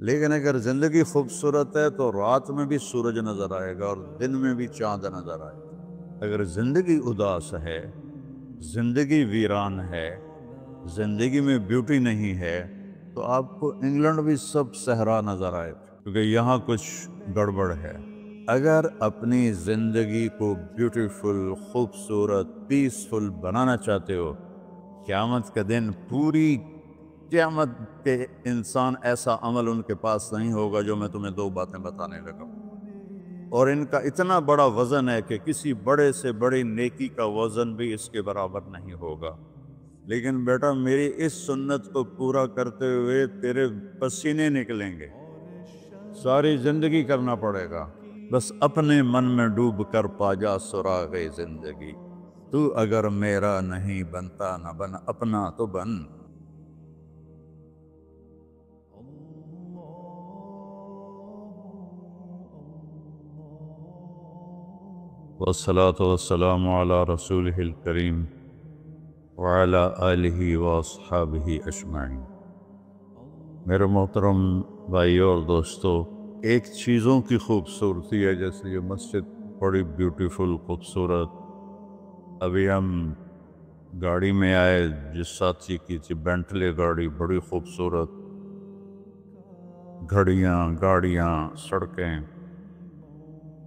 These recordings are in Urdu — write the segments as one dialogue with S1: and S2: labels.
S1: لیکن اگر زندگی خوبصورت ہے تو رات میں بھی سورج نظر آئے گا اور دن میں بھی چاند نظر آئے گا۔ اگر زندگی اداس ہے، زندگی ویران ہے، زندگی میں بیوٹی نہیں ہے، تو آپ کو انگلینڈ بھی سب صحرا نظر آئے گا، کیونکہ یہاں کچھ گڑبڑ ہے۔ اگر اپنی زندگی کو بیوٹیفل، خوبصورت، پیسفل بنانا چاہتے ہو، قیامت کا دن پوری قیامت کے انسان ایسا عمل ان کے پاس نہیں ہوگا جو میں تمہیں دو باتیں بتانے لگا، اور ان کا اتنا بڑا وزن ہے کہ کسی بڑے سے بڑی نیکی کا وزن بھی اس کے برابر نہیں ہوگا۔ لیکن بیٹا میری اس سنت کو پورا کرتے ہوئے تیرے پسینے نکلیں گے، ساری زندگی کرنا پڑے گا، بس اپنے من میں ڈوب کر پا جا سراغ زندگی۔ تو اگر میرا نہیں بنتا نہ بن اپنا تو بن۔ والصلاة والسلام على رسوله الكريم وعلى آلہ واصحابہ اجمعین۔ میرے محترم بھائیو اور دوستو، ایک چیزوں کی خوبصورتی ہے، جیسے یہ مسجد بڑی بیوٹیفل خوبصورت۔ ابھی ہم گاڑی میں آئے، جس ساتھی کی تھی بینٹلے گاڑی، بڑی خوبصورت، گھڑیاں، گاڑیاں، سڑکیں۔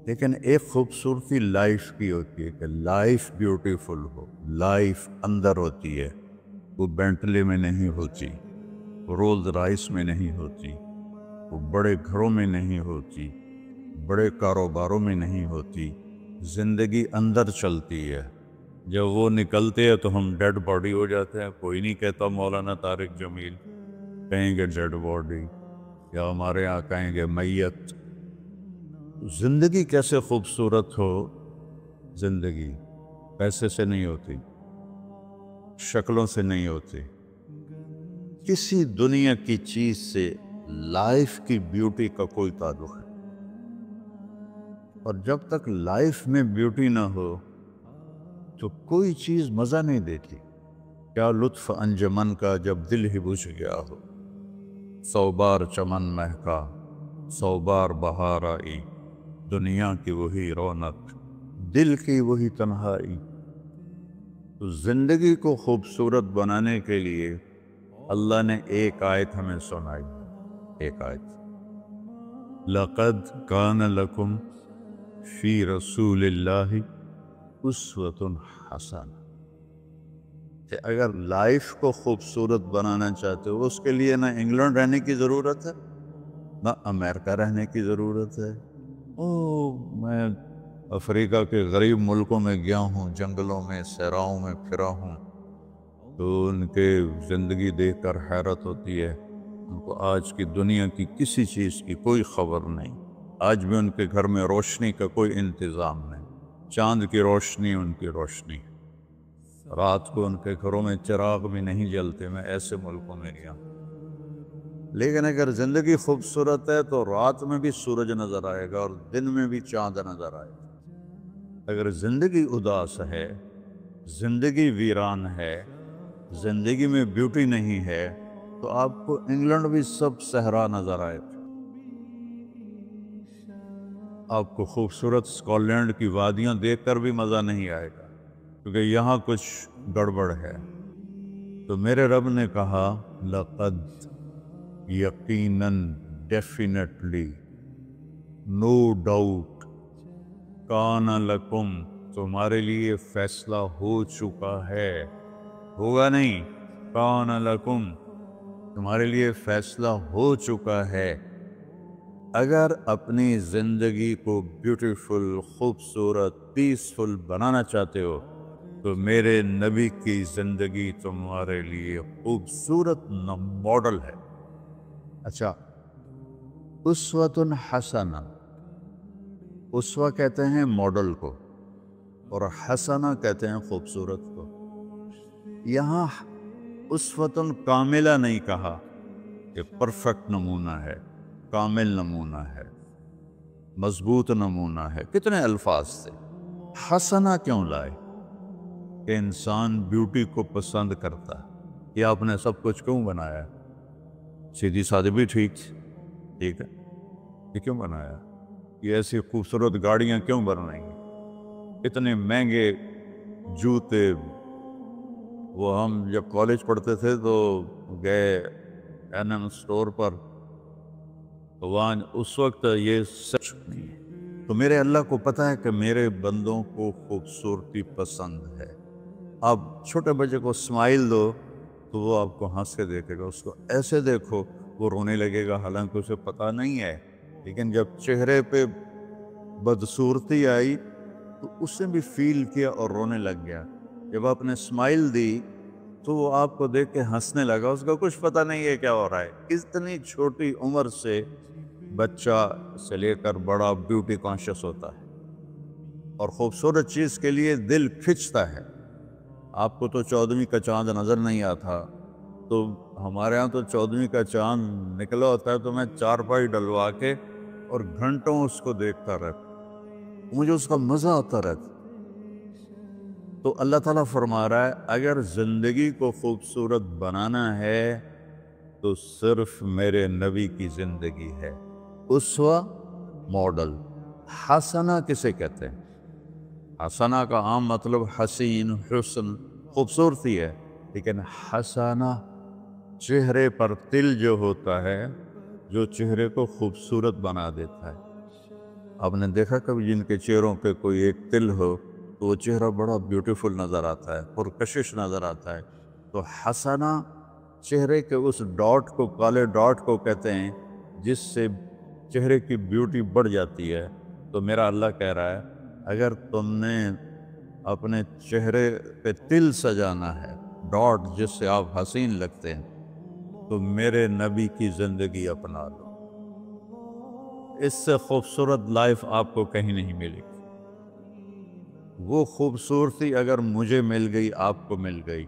S1: لیکن ایک خوبصورتی لائف کی ہوتی ہے کہ لائف بیوٹیفل ہو، لائف اندر ہوتی ہے، وہ بینٹلے میں نہیں ہوتی، رولز رائس میں نہیں ہوتی، وہ بڑے گھروں میں نہیں ہوتی، بڑے کاروباروں میں نہیں ہوتی۔ زندگی اندر چلتی ہے۔ جب وہ نکلتے ہیں تو ہم ڈیڈ باڈی ہو جاتے ہیں۔ کوئی نہیں کہتا مولانا طارق جمیل، کہیں گے ڈیڈ باڈی، یا ہمارے یہاں کہیں گے میت۔ زندگی کیسے خوبصورت ہو؟ زندگی پیسے سے نہیں ہوتی، شکلوں سے نہیں ہوتی، کسی دنیا کی چیز سے لائف کی بیوٹی کا کوئی تعلق ہے۔ اور جب تک لائف میں بیوٹی نہ ہو تو کوئی چیز مزہ نہیں دیتی۔ کیا لطف انجمن کا جب دل ہی بجھ گیا ہو، 100 بار چمن مہکا، 100 بار بہار آئی، دنیا کی وہی رونق، دل کی وہی تنہائی۔ تو زندگی کو خوبصورت بنانے کے لیے اللہ نے ایک آیت ہمیں سنائی، ایک آیت، لَقَدْ كَانَ لَكُمْ فِي رَسُولِ اللَّهِ أُسْوَةٌ حَسَنَةٌ۔ کہ اگر لائف کو خوبصورت بنانا چاہتے ہو، اس کے لیے نہ انگلینڈ رہنے کی ضرورت ہے، نہ امریکہ رہنے کی ضرورت ہے۔ میں افریقہ کے غریب ملکوں میں گیا ہوں، جنگلوں میں، صحراؤں میں پھرا ہوں، تو ان کے زندگی دیکھ کر حیرت ہوتی ہے۔ ان کو آج کی دنیا کی کسی چیز کی کوئی خبر نہیں۔ آج بھی ان کے گھر میں روشنی کا کوئی انتظام نہیں، چاند کی روشنی ان کی روشنی، رات کو ان کے گھروں میں چراغ بھی نہیں جلتے۔ میں ایسے ملکوں میں گیا ہوں۔ لیکن اگر زندگی خوبصورت ہے تو رات میں بھی سورج نظر آئے گا اور دن میں بھی چاند نظر آئے گا۔ اگر زندگی اداس ہے، زندگی ویران ہے، زندگی میں بیوٹی نہیں ہے، تو آپ کو انگلینڈ بھی سب صحرا نظر آئے گا۔ آپ کو خوبصورت اسکاٹ لینڈ کی وادیاں دیکھ کر بھی مزہ نہیں آئے گا، کیونکہ یہاں کچھ گڑبڑ ہے۔ تو میرے رب نے کہا لقد، یقیناً، ڈیفینیٹلی، نو ڈاؤٹ، کان لکم، تمہارے لیے فیصلہ ہو چکا ہے، ہوگا نہیں، کان لکم، تمہارے لیے فیصلہ ہو چکا ہے۔ اگر اپنی زندگی کو بیوٹیفل، خوبصورت، پیسفل بنانا چاہتے ہو تو میرے نبی کی زندگی تمہارے لیے خوبصورت ماڈل ہے۔ اچھا، اسوۃ حسنہ، اسوہ کہتے ہیں ماڈل کو، اور حسنہ کہتے ہیں خوبصورت کو۔ یہاں اسوۃ کاملہ نہیں کہا کہ پرفیکٹ نمونہ ہے، کامل نمونہ ہے، مضبوط نمونہ ہے، کتنے الفاظ سے۔ حسنہ کیوں لائے؟ کہ انسان بیوٹی کو پسند کرتا ہے۔ یہ آپ نے سب کچھ کیوں بنایا ہے؟ سیدھی سادی بھی ٹھیک، ٹھیک ہے، یہ کیوں بنایا؟ یہ ایسی خوبصورت گاڑیاں کیوں بنائیں گے؟ اتنے مہنگے جوتے، وہ ہم جب کالج پڑھتے تھے تو گئے این ایم اسٹور پر، تو وہاں اس وقت یہ سچ نہیں ہے۔ تو میرے اللہ کو پتہ ہے کہ میرے بندوں کو خوبصورتی پسند ہے۔ آپ چھوٹے بچے کو اسمائل دو تو وہ آپ کو ہنس کے دیکھے گا، اس کو ایسے دیکھو وہ رونے لگے گا، حالانکہ اسے پتہ نہیں ہے، لیکن جب چہرے پہ بدصورتی آئی تو اس نے بھی فیل کیا اور رونے لگ گیا۔ جب آپ نے اسمائل دی تو وہ آپ کو دیکھ کے ہنسنے لگا، اس کا کچھ پتہ نہیں ہے کیا ہو رہا ہے۔ اتنی چھوٹی عمر سے بچہ سے لے کر بڑا بیوٹی کانشیس ہوتا ہے اور خوبصورت چیز کے لیے دل کھنچتا ہے۔ آپ کو تو 14ویں کا چاند نظر نہیں آتا، تو ہمارے ہاں تو 14ویں کا چاند نکلا ہوتا ہے تو میں چارپائی ڈلوا کے اور گھنٹوں اس کو دیکھتا رہتا، مجھے اس کا مزہ آتا رہتا۔ تو اللہ تعالیٰ فرما رہا ہے اگر زندگی کو خوبصورت بنانا ہے تو صرف میرے نبی کی زندگی ہے۔ اسوہ، ماڈل۔ حسنہ کسے کہتے ہیں؟ حسنہ کا عام مطلب حسین، حسن، خوبصورتی ہے، لیکن حسنہ چہرے پر تل جو ہوتا ہے، جو چہرے کو خوبصورت بنا دیتا ہے۔ آپ نے دیکھا کبھی جن کے چہروں پہ کوئی ایک تل ہو تو وہ چہرہ بڑا بیوٹیفل نظر آتا ہے، پرکشش نظر آتا ہے۔ تو حسنہ چہرے کے اس ڈاٹ کو، کالے ڈاٹ کو کہتے ہیں جس سے چہرے کی بیوٹی بڑھ جاتی ہے۔ تو میرا اللہ کہہ رہا ہے اگر تم نے اپنے چہرے پہ تل سجانا ہے، ڈاٹ جس سے آپ حسین لگتے ہیں، تو میرے نبی کی زندگی اپنا لو۔ اس سے خوبصورت لائف آپ کو کہیں نہیں ملے گی۔ وہ خوبصورتی اگر مجھے مل گئی، آپ کو مل گئی،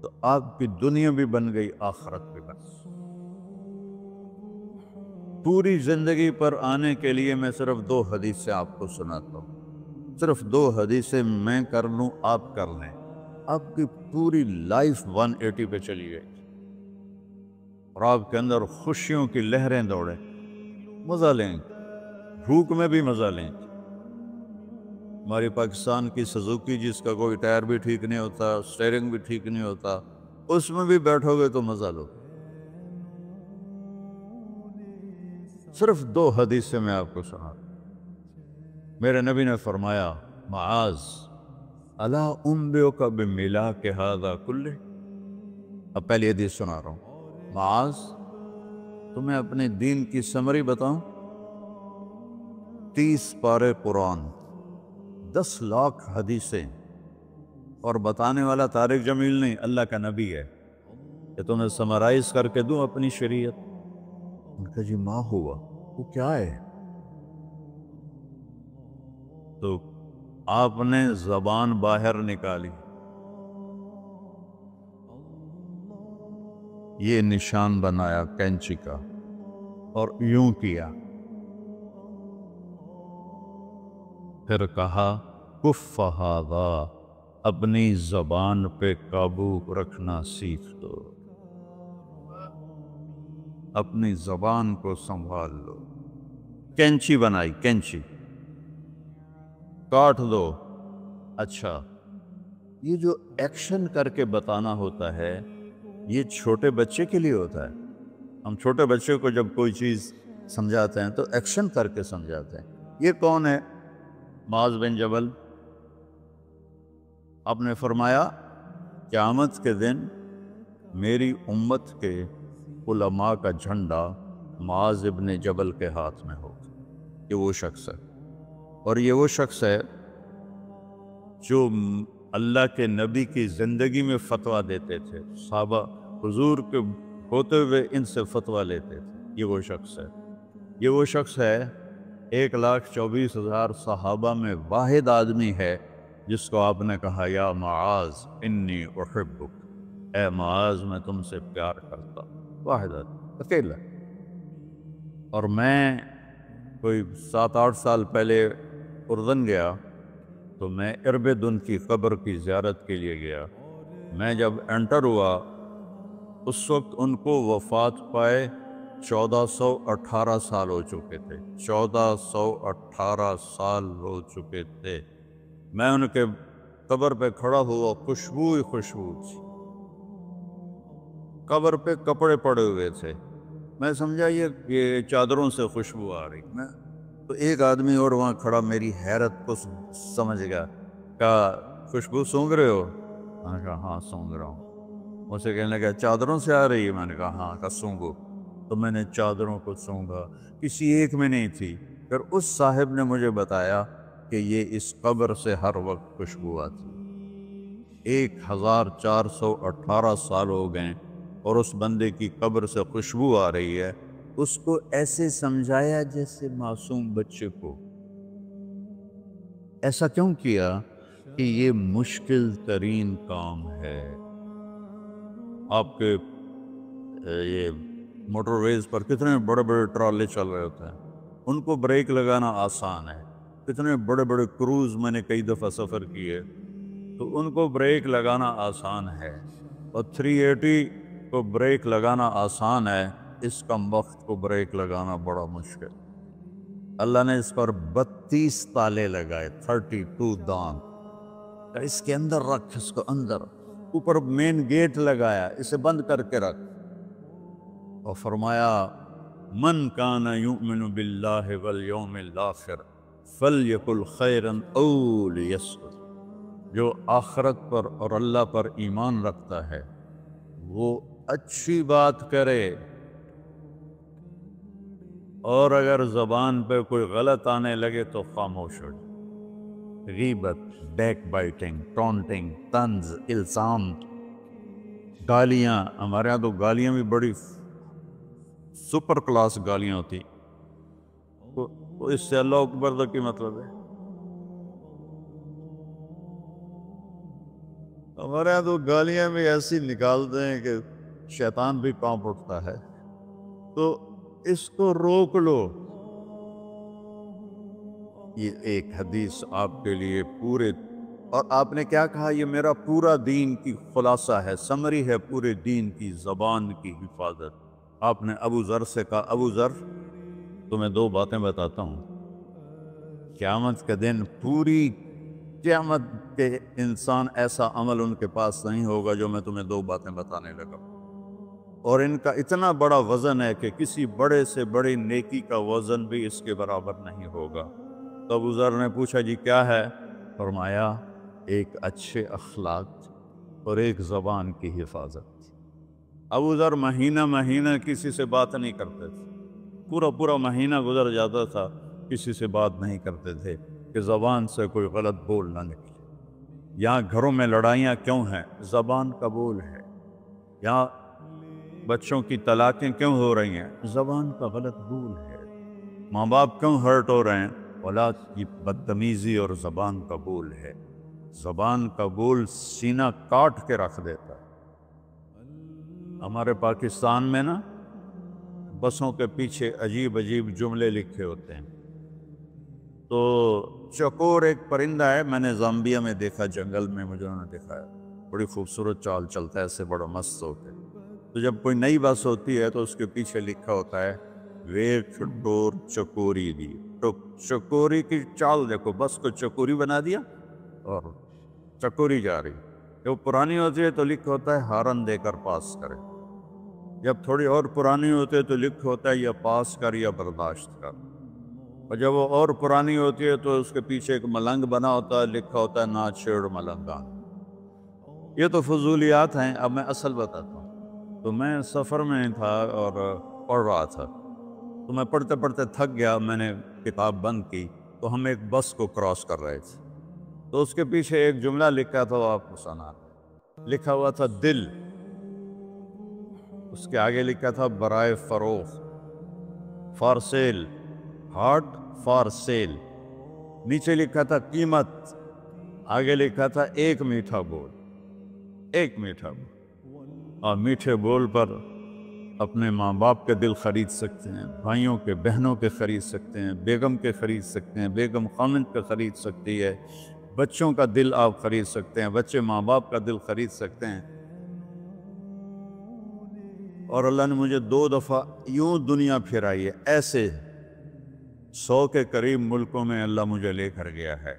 S1: تو آپ کی دنیا بھی بن گئی، آخرت بھی بن گئی۔ پوری زندگی پر آنے کے لیے میں صرف 2 حدیثیں آپ کو سناتا ہوں، صرف 2 حدیثیں میں کر لوں، آپ کر لیں، آپ کی پوری لائف 180 پہ چلی گئی اور آپ کے اندر خوشیوں کی لہریں دوڑیں، مزہ لیں، بھوک میں بھی مزہ لیں۔ ہماری پاکستان کی سزوکی جس کا کوئی ٹائر بھی ٹھیک نہیں ہوتا، سٹیئرنگ بھی ٹھیک نہیں ہوتا، اس میں بھی بیٹھو گے تو مزہ لو۔ صرف 2 حدیثیں میں آپ کو سنا۔ میرے نبی نے فرمایا معاذ الا انبئک بملاک ھذا کلہ۔ اب پہلی حدیث سنا رہا ہوں، معاذ تمہیں اپنے دین کی سمری بتاؤں؟ 30 پارے قرآن، 10 لاکھ حدیثیں، اور بتانے والا طارق جمیل نہیں، اللہ کا نبی ہے، کہ تمہیں سمرائز کر کے دوں اپنی شریعت؟ ان کا جی ماں ہوا، وہ کیا ہے؟ تو آپ نے زبان باہر نکالی، یہ نشان بنایا کینچی کا اور یوں کیا، پھر کہا کف ھذا، اپنی زبان پہ قابو رکھنا سیکھ دو، اپنی زبان کو سنبھال لو۔ کینچی بنائی، کینچی، کاٹ دو۔ اچھا، یہ جو ایکشن کر کے بتانا ہوتا ہے یہ چھوٹے بچے کے لیے ہوتا ہے۔ ہم چھوٹے بچے کو جب کوئی چیز سمجھاتے ہیں تو ایکشن کر کے سمجھاتے ہیں۔ یہ کون ہے؟ معاذ بن جبل۔ آپ نے فرمایا قیامت کے دن میری امت کے علماء کا جھنڈا معاذ بن جبل کے ہاتھ میں ہوگا۔ یہ وہ شخص ہے، اور یہ وہ شخص ہے جو اللہ کے نبی کی زندگی میں فتویٰ دیتے تھے، صحابہ حضور کے ہوتے ہوئے ان سے فتویٰ لیتے تھے۔ یہ وہ شخص ہے، یہ وہ شخص ہے 1,24,000 صحابہ میں واحد آدمی ہے جس کو آپ نے کہا یا معاذ انی احبک، اے معاذ میں تم سے پیار کرتا ہوں، واحد آدمی، اکیلا۔ اور میں کوئی 7-8 سال پہلے اردن گیا تو میں اربدن کی قبر کی زیارت کے لیے گیا۔ میں جب انٹر ہوا اس وقت ان کو وفات پائے 1418 سال ہو چکے تھے، 1418 سال ہو چکے تھے۔ میں ان کے قبر پہ کھڑا ہوا، خوشبو ہی خوشبو تھی، قبر پہ کپڑے پڑے ہوئے تھے۔ میں سمجھا یہ چادروں سے خوشبو آ رہی۔ میں تو ایک آدمی اور وہاں کھڑا میری حیرت کو سمجھ گیا، کہا خوشبو سونگھ رہے ہو؟ میں نے کہا ہاں سونگھ رہا ہوں۔ مجھے کہنے لگا چادروں سے آ رہی ہے؟ میں نے کہا ہاں۔ کہا سونگھو۔ تو میں نے چادروں کو سونگھا، کسی ایک میں نہیں تھی۔ پھر اس صاحب نے مجھے بتایا کہ یہ اس قبر سے ہر وقت خوشبو آتی، 1418 سال ہو گئے اور اس بندے کی قبر سے خوشبو آ رہی ہے۔ اس کو ایسے سمجھایا جیسے معصوم بچے کو۔ ایسا کیوں کیا؟ کہ یہ مشکل ترین کام ہے۔ آپ کے یہ موٹر ویز پر کتنے بڑے بڑے ٹرالے چل رہے ہوتے ہیں، ان کو بریک لگانا آسان ہے۔ کتنے بڑے بڑے کروز میں نے کئی دفعہ سفر کیے، تو ان کو بریک لگانا آسان ہے، اور 380 کو بریک لگانا آسان ہے، اس کمبخت کو بریک لگانا بڑا مشکل۔ اللہ نے اس پر 32 تالے لگائے، 32 دان، اس کے اندر رکھ، اس کو اندر، اوپر مین گیٹ لگایا، اسے بند کر کے رکھ، اور فرمایا من کان یؤمن باللہ والیوم الآخر فلیقل خیرا او لیصمت۔ جو آخرت پر اور اللہ پر ایمان رکھتا ہے وہ اچھی بات کرے، اور اگر زبان پہ کوئی غلط آنے لگے تو خاموش ہو جائے۔ غیبت، بیک بائٹنگ، ٹونٹنگ، طنز، الزام، گالیاں۔ ہمارے ہاں تو گالیاں بھی بڑی سپر کلاس گالیاں ہوتی، تو اس سے اللہ اکبر کا کی مطلب ہے؟ ہمارے یہاں تو گالیاں بھی ایسی نکالتے ہیں کہ شیطان بھی کانپ اٹھتا ہے۔ تو اس کو روک لو۔ یہ ایک حدیث آپ کے لیے پورے، اور آپ نے کیا کہا؟ یہ میرا پورا دین کی خلاصہ ہے، سمری ہے پورے دین کی، زبان کی حفاظت۔ آپ نے ابو ذر سے کہا ابو ذر تمہیں 2 باتیں بتاتا ہوں، قیامت کے دن پوری قیامت کے انسان ایسا عمل ان کے پاس نہیں ہوگا جو میں تمہیں 2 باتیں بتانے لگا، اور ان کا اتنا بڑا وزن ہے کہ کسی بڑے سے بڑی نیکی کا وزن بھی اس کے برابر نہیں ہوگا۔ تو ابو ذر نے پوچھا جی کیا ہے؟ فرمایا ایک اچھے اخلاق اور ایک زبان کی حفاظت۔ ابو ذر مہینہ مہینہ کسی سے بات نہیں کرتے تھے، پورا مہینہ گزر جاتا تھا کسی سے بات نہیں کرتے تھے کہ زبان سے کوئی غلط بول نہ نکلے۔ یہاں گھروں میں لڑائیاں کیوں ہیں؟ زبان کا بول ہے۔ یہاں بچوں کی طلاقیں کیوں ہو رہی ہیں؟ زبان کا غلط بول ہے۔ ماں باپ کیوں ہرٹ ہو رہے ہیں؟ اولاد کی بدتمیزی اور زبان کا بول ہے۔ زبان کا بول سینہ کاٹ کے رکھ دیتا ہے۔ ہمارے پاکستان میں نا بسوں کے پیچھے عجیب عجیب جملے لکھے ہوتے ہیں۔ تو چکور ایک پرندہ ہے، میں نے زامبیا میں دیکھا، جنگل میں مجھے انہوں نے دکھایا، بڑی خوبصورت چال چلتا ہے ایسے، بڑا مست ہو کے۔ تو جب کوئی نئی بس ہوتی ہے تو اس کے پیچھے لکھا ہوتا ہے ویک ٹور چکوری دی۔ تو چکوری کی چال دیکھو، بس کو چکوری بنا دیا اور چکوری جا رہی۔ جب پرانی ہوتی ہے تو لکھا ہوتا ہے ہارن دے کر پاس کرے، جب تھوڑی اور پرانی ہوتی ہے تو لکھا ہوتا ہے یا پاس کر یا برداشت کر، اور جب وہ اور پرانی ہوتی ہے تو اس کے پیچھے ایک ملنگ بنا ہوتا ہے، لکھا ہوتا ہے نا چھیڑ ملنگان۔ یہ تو فضولیات ہیں، اب میں اصل بتاتا ہوں۔ تو میں سفر میں تھا اور پڑھ رہا تھا، تو میں پڑھتے پڑھتے تھک گیا، میں نے کتاب بند کی، تو ہم ایک بس کو کراس کر رہے تھے، تو اس کے پیچھے ایک جملہ لکھا تھا، وہ آپ کو سنا، لکھا ہوا تھا دل، اس کے آگے لکھا تھا برائے فروخت، for sale, heart for sale, نیچے لکھا تھا قیمت، آگے لکھا تھا ایک میٹھا بول، ایک میٹھا بول۔ اور میٹھے بول پر اپنے ماں باپ کے دل خرید سکتے ہیں، بھائیوں کے، بہنوں کے خرید سکتے ہیں، بیگم کے خرید سکتے ہیں، بیگم خامند کا خرید سکتی ہے، بچوں کا دل آپ خرید سکتے ہیں، بچے ماں باپ کا دل خرید سکتے ہیں، اور اللہ نے مجھے 2 دفعہ یوں دنیا پھرائی ہے، ایسے 100 کے قریب ملکوں میں اللہ مجھے لے کر گیا ہے،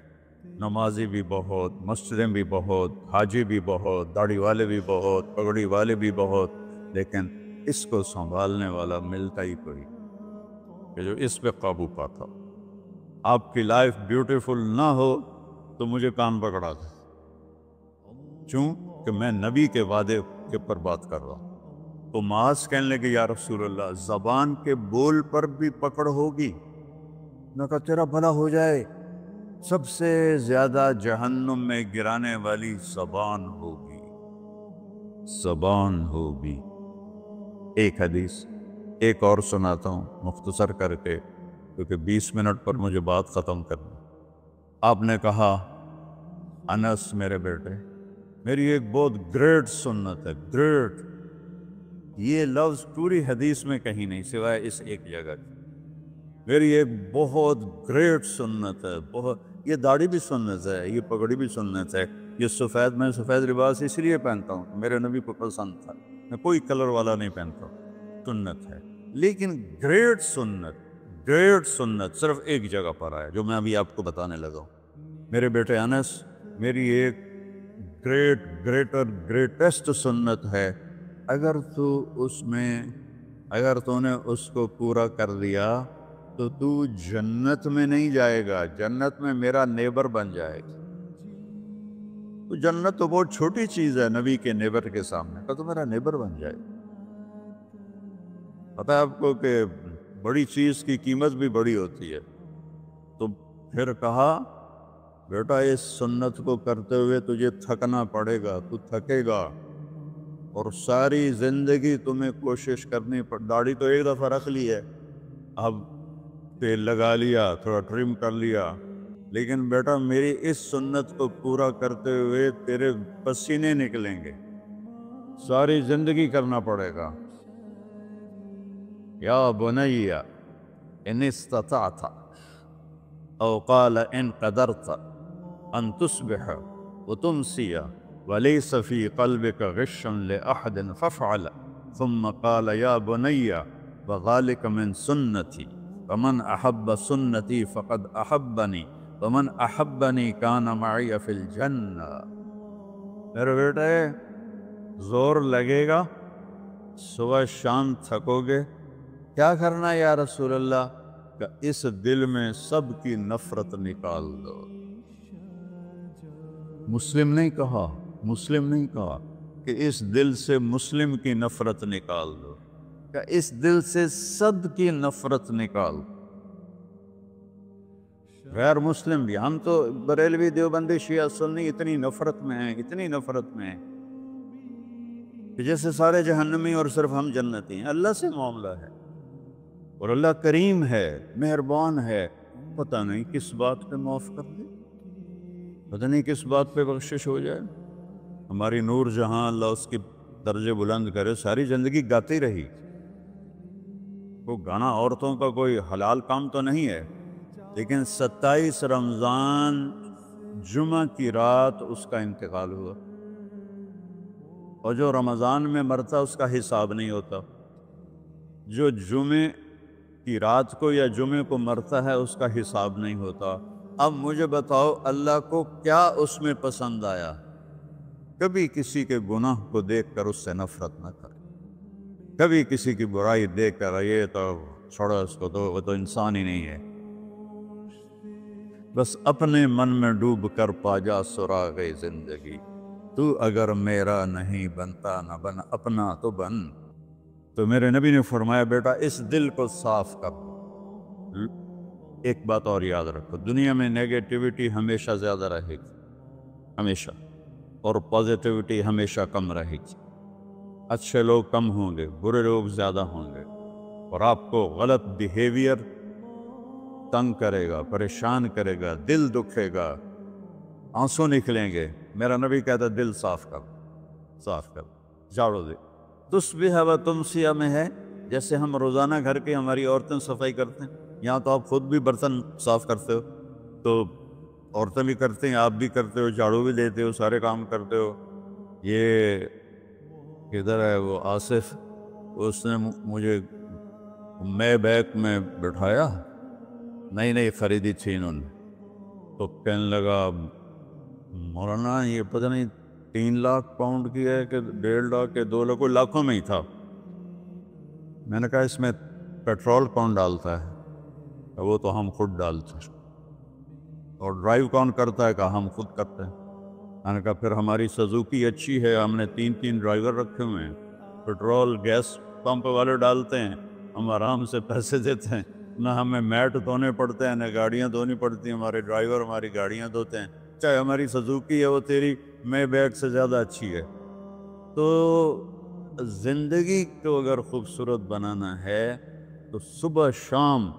S1: نمازی بھی بہت، مسجدیں بھی بہت، حاجی بھی بہت، داڑھی والے بھی بہت، پگڑی والے بھی بہت، لیکن اس کو سنبھالنے والا ملتا ہی کوئی کہ جو اس پہ قابو پاتا ہو۔ آپ کی لائف بیوٹیفل نہ ہو تو مجھے کان پکڑا دے، کیوں کہ میں نبی کے وعدے کے پر بات کر رہا ہوں۔ تو معاذ کہنے لگے یا رسول اللہ زبان کے بول پر بھی پکڑ ہوگی؟ میں کہا تیرا بھلا ہو جائے، سب سے زیادہ جہنم میں گرانے والی زبان ہوگی، زبان ہوگی۔ ایک حدیث ایک اور سناتا ہوں مختصر کر کے، کیونکہ 20 منٹ پر مجھے بات ختم کرنی۔ آپ نے کہا انس میرے بیٹے، میری ایک بہت گریٹ سنت ہے، گریٹ، یہ لفظ پوری حدیث میں کہیں نہیں سوائے اس ایک جگہ کی۔ میری ایک بہت گریٹ سنت ہے، بہت، یہ داڑھی بھی سنت ہے، یہ پگڑی بھی سنت ہے، یہ سفید، میں سفید لباس اس لیے پہنتا ہوں میرے نبی کو پسند تھا، میں کوئی کلر والا نہیں پہنتا ہوں، سنت ہے۔ لیکن گریٹ سنت، گریٹ سنت صرف ایک جگہ پر آیا جو میں ابھی آپ کو بتانے لگا ہوں۔ میرے بیٹے انس، میری ایک گریٹسٹ سنت ہے، اگر تو نے اس کو پورا کر دیا تو تو جنت میں نہیں جائے گا، جنت میں میرا نیبر بن جائے گا۔ تو جنت تو بہت چھوٹی چیز ہے نبی کے نیبر کے سامنے، تو میرا نیبر بن جائے گا۔ پتہ ہے آپ کو کہ بڑی چیز کی قیمت بھی بڑی ہوتی ہے۔ تو پھر کہا بیٹا اس سنت کو کرتے ہوئے تجھے تھکنا پڑے گا، تو تھکے گا، اور ساری زندگی تمہیں کوشش کرنی پڑ، داڑھی تو ایک دفعہ رکھ لی ہے، اب تیل لگا لیا، تھوڑا ٹرم کر لیا، لیکن بیٹا میری اس سنت کو پورا کرتے ہوئے تیرے پسینے نکلیں گے، ساری زندگی کرنا پڑے گا۔ یا بنی ان استطعت او قال ان قدرت ان تصبح وتمسي وليس في قلبك غش لأحد فافعل، ثم قال يا بني وذلك من سنتي فمن أحب سنتي فقد أحبني ومن أحبني كان معي في الجنة۔ میرے بیٹے زور لگے گا، صبح شام تھکو گے، کیا کرنا ہے یا رسول اللہ؟ کہ اس دل میں سب کی نفرت نکال دو۔ مسلم نہیں کہا، مسلم نہیں کہا کہ اس دل سے مسلم کی نفرت نکال دو، کہ اس دل سے سب کی نفرت نکال دو، غیر مسلم بھی۔ ہم تو بریلوی دیوبندی شیعہ سنی اتنی نفرت میں ہیں، اتنی نفرت میں ہیں کہ جیسے سارے جہنمی اور صرف ہم جنتی ہیں۔ اللہ سے معاملہ ہے، اور اللہ کریم ہے، مہربان ہے، پتہ نہیں کس بات پہ معاف کر دے، پتہ نہیں کس بات پہ بخشش ہو جائے۔ ہماری نور جہاں، اللہ اس کی درجے بلند کرے، ساری زندگی گاتی رہی۔ وہ گانا عورتوں کا کوئی حلال کام تو نہیں ہے، لیکن 27 رمضان جمعہ کی رات اس کا انتقال ہوا، اور جو رمضان میں مرتا اس کا حساب نہیں ہوتا، جو جمعے کی رات کو یا جمعے کو مرتا ہے اس کا حساب نہیں ہوتا۔ اب مجھے بتاؤ اللہ کو کیا اس میں پسند آیا؟ کبھی کسی کے گناہ کو دیکھ کر اس سے نفرت نہ کرے، کبھی کسی کی برائی دیکھ کر یہ تو چھوڑو اس کو، تو وہ تو انسان ہی نہیں ہے۔ بس اپنے من میں ڈوب کر پا جا سراغ زندگی، تو اگر میرا نہیں بنتا نہ بن اپنا تو بن۔ تو میرے نبی نے فرمایا بیٹا اس دل کو صاف کر دو۔ ایک بات اور یاد رکھو، دنیا میں نیگیٹیوٹی ہمیشہ زیادہ رہے گی، ہمیشہ، اور پازیٹیوٹی ہمیشہ کم رہے گی۔ اچھے لوگ کم ہوں گے، برے لوگ زیادہ ہوں گے، اور آپ کو غلط بیہیویئر تنگ کرے گا، پریشان کرے گا، دل دکھے گا، آنسو نکلیں گے۔ میرا نبی کہتا دل صاف کر، صاف کر، جھاڑو دے۔ تصبح و تمسی میں ہے، جیسے ہم روزانہ گھر کے ہماری عورتیں صفائی کرتے ہیں، یہاں تو آپ خود بھی برتن صاف کرتے ہو، تو عورتیں بھی کرتے ہیں، آپ بھی کرتے ہو، جھاڑو بھی دیتے ہو، سارے کام کرتے ہو۔ یہ کدھر ہے وہ آصف؟ اس نے مجھے میں بیک میں بٹھایا، نئی نئی خریدی تھی انہوں نے، تو کہنے لگا مولانا یہ پتہ نہیں 3 لاکھ پاؤنڈ کی ہے کہ 1.5 لاکھ کے 2 لاکھ، کوئی لاکھوں میں ہی تھا۔ میں نے کہا اس میں پیٹرول کون ڈالتا ہے؟ وہ تو ہم خود ڈالتے ہیں۔ اور ڈرائیو کون کرتا ہے؟ کہا ہم خود کرتے ہیں۔ میں نے کہا پھر ہماری سزوکی اچھی ہے، ہم نے 3 ڈرائیور رکھے ہوئے ہیں، پیٹرول گیس پمپ والے ڈالتے ہیں، ہم آرام سے پیسے دیتے ہیں، نہ ہمیں میٹ دھونے پڑتے ہیں، نہ گاڑیاں دھونی پڑتی ہیں، ہمارے ڈرائیور ہماری گاڑیاں دھوتے ہیں، چاہے ہماری سزوکی ہے وہ تیری میں بیگ سے زیادہ اچھی ہے۔ تو زندگی کو اگر خوبصورت بنانا ہے تو صبح شام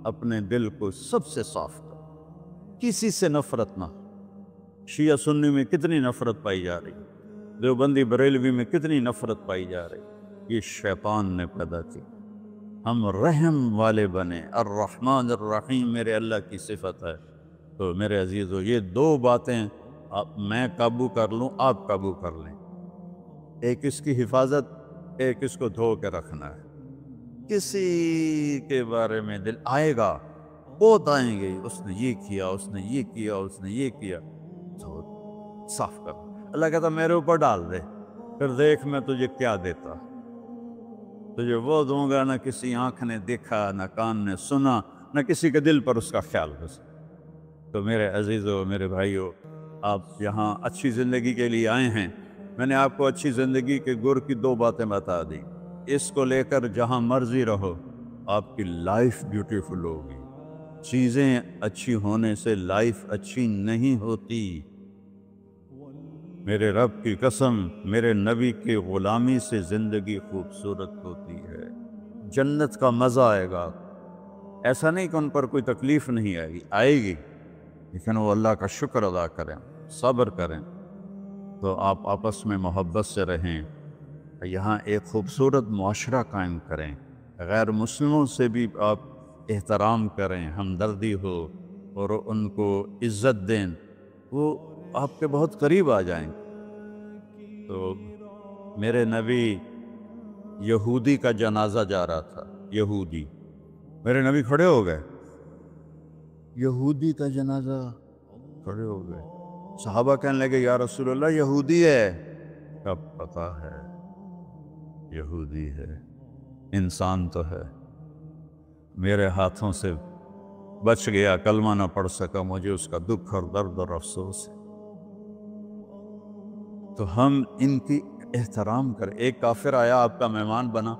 S1: اپنے دل کو سب سے صاف کرو، کسی سے نفرت نہ۔ شیعہ سنی میں کتنی نفرت پائی جا رہی، دیوبندی بریلوی میں کتنی نفرت پائی جا رہی، یہ شیطان نے پیدا کی۔ ہم رحم والے بنے، الرحمن الرحیم میرے اللہ کی صفت ہے۔ تو میرے عزیزو یہ 2 باتیں میں قابو کر لوں، آپ قابو کر لیں، ایک اس کی حفاظت، ایک اس کو دھو کے رکھنا ہے۔ کسی کے بارے میں دل آئے گا، بہت آئیں گے، اس نے یہ کیا، اس نے یہ کیا، اس نے یہ کیا، تو صاف کر۔ اللہ کہتا میرے اوپر ڈال دے، پھر دیکھ میں تجھے کیا دیتا، تجھے وہ دوں گا نہ کسی آنکھ نے دیکھا، نہ کان نے سنا، نہ کسی کے دل پر اس کا خیال ہو سکتا۔ تو میرے عزیزو، میرے بھائیو، آپ یہاں اچھی زندگی کے لیے آئے ہیں۔ میں نے آپ کو اچھی زندگی کے گر کی 2 باتیں بتا دی، اس کو لے کر جہاں مرضی رہو، آپ کی لائف بیوٹیفل ہوگی۔ چیزیں اچھی ہونے سے لائف اچھی نہیں ہوتی۔ میرے رب کی قسم، میرے نبی کی غلامی سے زندگی خوبصورت ہوتی ہے، جنت کا مزہ آئے گا۔ ایسا نہیں کہ ان پر کوئی تکلیف نہیں آئے گی، آئے گی، لیکن وہ اللہ کا شکر ادا کریں، صبر کریں۔ تو آپ آپس میں محبت سے رہیں، یہاں ایک خوبصورت معاشرہ قائم کریں، غیر مسلموں سے بھی آپ احترام کریں، ہمدردی ہو، اور ان کو عزت دیں، وہ آپ کے بہت قریب آ جائیں۔ تو میرے نبی یہودی کا جنازہ جا رہا تھا، یہودی، میرے نبی کھڑے ہو گئے، یہودی کا جنازہ، کھڑے ہو گئے۔ صحابہ کہنے لگے یا رسول اللہ یہودی ہے، کب پتا ہے یہودی ہے، انسان تو ہے، میرے ہاتھوں سے بچ گیا، کلمہ نہ پڑھ سکا، مجھے اس کا دکھ اور درد اور افسوس ہے۔ تو ہم ان کی احترام کریں۔ ایک کافر آیا، آپ کا مہمان بنا،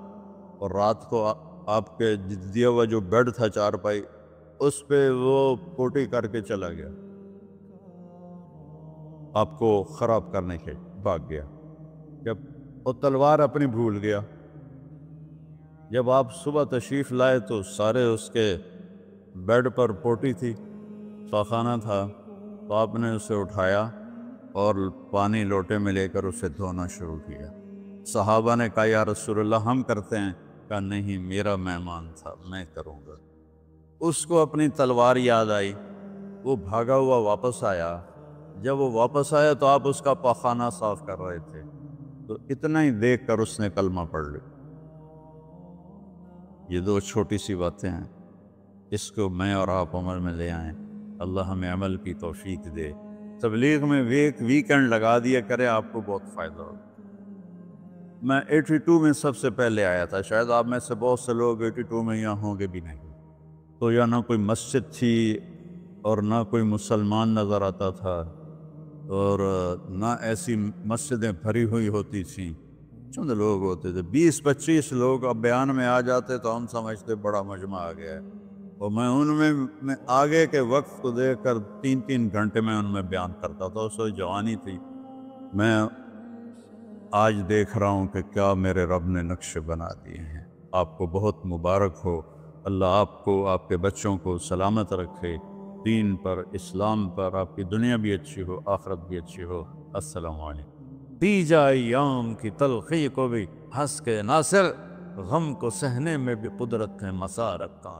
S1: اور رات کو آپ کے دیا ہوا جو بیڈ تھا چارپائی، اس پہ وہ پوٹی کر کے چلا گیا، آپ کو خراب کرنے کے بھاگ گیا، جب وہ تلوار اپنی بھول گیا۔ جب آپ صبح تشریف لائے تو سارے اس کے بیڈ پر پوٹی تھی، خانہ تھا، تو آپ نے اسے اٹھایا اور پانی لوٹے میں لے کر اسے دھونا شروع کیا۔ صحابہ نے کہا یا رسول اللہ ہم کرتے ہیں، کہا نہیں میرا مہمان تھا، میں کروں گا۔ اس کو اپنی تلوار یاد آئی، وہ بھاگا ہوا واپس آیا۔ جب وہ واپس آیا تو آپ اس کا پاخانہ صاف کر رہے تھے، تو اتنا ہی دیکھ کر اس نے کلمہ پڑھ لیا۔ یہ 2 چھوٹی سی باتیں ہیں، اس کو میں اور آپ عمل میں لے آئیں، اللہ ہمیں عمل کی توفیق دے۔ تبلیغ میں ایک ویکنڈ لگا دیا کرے، آپ کو بہت فائدہ ہوگا۔ میں 82 میں سب سے پہلے آیا تھا، شاید آپ میں سے بہت سے لوگ 82 میں یہاں ہوں گے بھی نہیں۔ تو یا نہ کوئی مسجد تھی اور نہ کوئی مسلمان نظر آتا تھا، اور نہ ایسی مسجدیں بھری ہوئی ہوتی تھیں، چند لوگ ہوتے تھے، 20-25 لوگ۔ اب بیان میں آ جاتے تو ہم سمجھتے بڑا مجمع آ گیا ہے، اور میں ان میں آگے کے وقت کو دیکھ کر 3 گھنٹے میں ان میں بیان کرتا تھا۔ اس وقت جوانی تھی۔ میں آج دیکھ رہا ہوں کہ کیا میرے رب نے نقشے بنا دیے ہیں۔ آپ کو بہت مبارک ہو، اللہ آپ کو، آپ کے بچوں کو سلامت رکھے، دین پر، اسلام پر، آپ کی دنیا بھی اچھی ہو، آخرت بھی اچھی ہو۔ السلام علیکم۔ پی جائے ایام کی تلخی کو بھی ہنس کے ناصر، غم کو سہنے میں بھی قدرت ہے مسارت کا۔